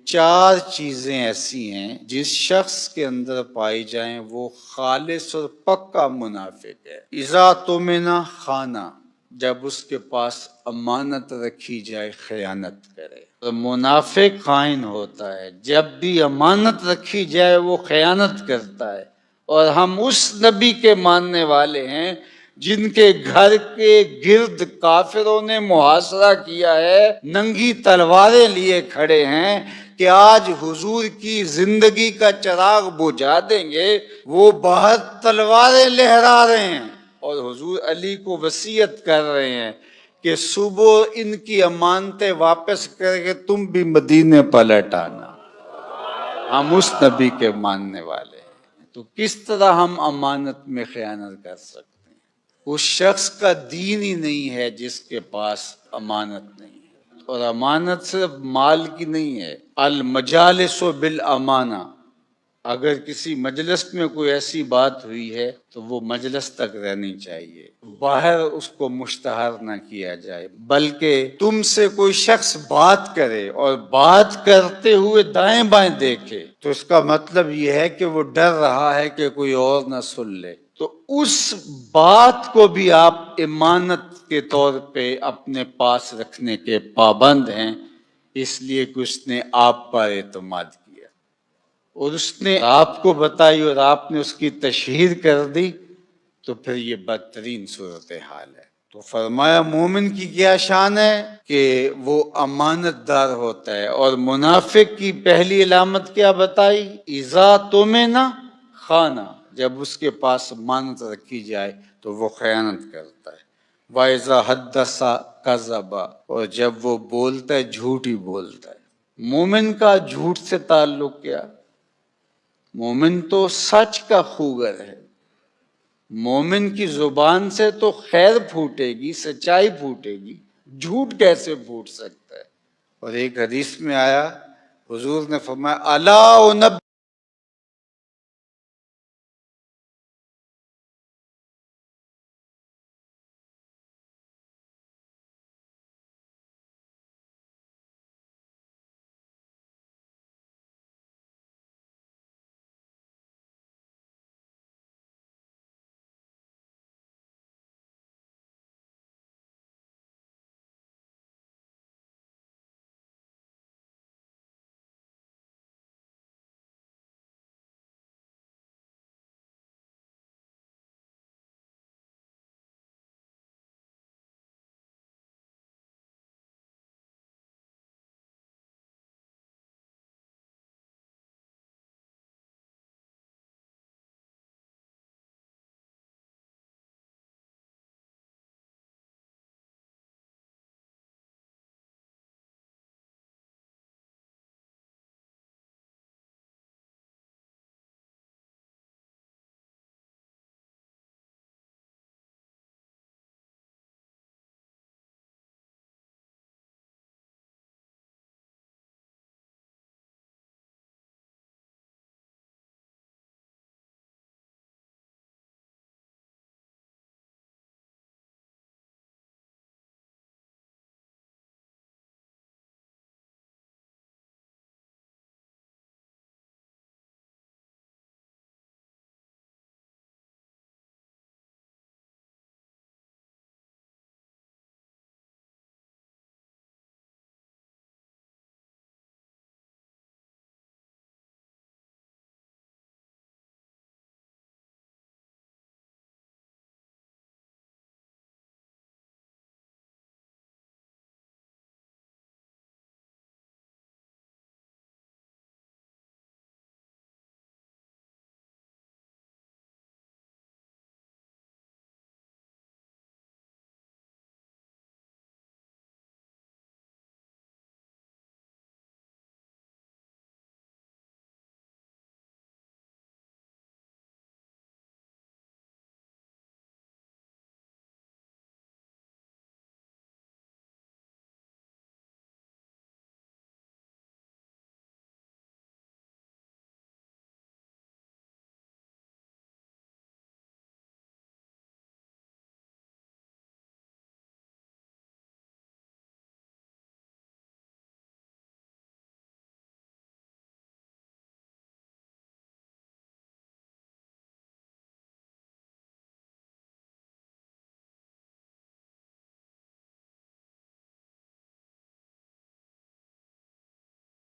چار چیزیں ایسی ہیں جس شخص کے اندر پائی جائیں وہ خالص اور پکا منافق ہے۔ اذا تمنا خانہ، جب اس کے پاس امانت رکھی جائے خیانت کرے۔ تو منافق خائن ہوتا ہے، جب بھی امانت رکھی جائے وہ خیانت کرتا ہے۔ اور ہم اس نبی کے ماننے والے ہیں جن کے گھر کے گرد کافروں نے محاصرہ کیا ہے، ننگی تلواریں لیے کھڑے ہیں کہ آج حضور کی زندگی کا چراغ بجھا دیں گے۔ وہ باہر تلواریں لہرا رہے ہیں اور حضور علی کو وصیت کر رہے ہیں کہ صبح ان کی امانتیں واپس کر کے تم بھی مدینے پلٹ آنا۔ ہم اس نبی کے ماننے والے ہیں، تو کس طرح ہم امانت میں خیانت کر سکتے ہیں؟ اس شخص کا دین ہی نہیں ہے جس کے پاس امانت نہیں ہے۔ اور امانت صرف مال کی نہیں ہے، المجالس بالامانہ۔ اگر کسی مجلس میں کوئی ایسی بات ہوئی ہے تو وہ مجلس تک رہنی چاہیے، باہر اس کو مشتہر نہ کیا جائے۔ بلکہ تم سے کوئی شخص بات کرے اور بات کرتے ہوئے دائیں بائیں دیکھے تو اس کا مطلب یہ ہے کہ وہ ڈر رہا ہے کہ کوئی اور نہ سن لے، تو اس بات کو بھی آپ امانت کے طور پہ اپنے پاس رکھنے کے پابند ہیں، اس لیے کہ اس نے آپ پر اعتماد کیا اور اس نے آپ کو بتائی اور آپ نے اس کی تشہیر کر دی، تو پھر یہ بدترین صورتحال ہے۔ تو فرمایا مومن کی کیا شان ہے کہ وہ امانت دار ہوتا ہے، اور منافق کی پہلی علامت کیا بتائی؟ اذا تمنا خانہ، جب اس کے پاس امانت رکھی جائے تو وہ خیانت کرتا ہے۔ وَإِذَا حَدَّثَ كَذَبَ، اور جب وہ بولتا ہے جھوٹ ہی بولتا ہے۔ مومن کا جھوٹ سے تعلق کیا؟ مومن تو سچ کا خوگر ہے، مومن کی زبان سے تو خیر پھوٹے گی، سچائی پھوٹے گی، جھوٹ کیسے پھوٹ سکتا ہے؟ اور ایک حدیث میں آیا، حضور نے فرمایا الا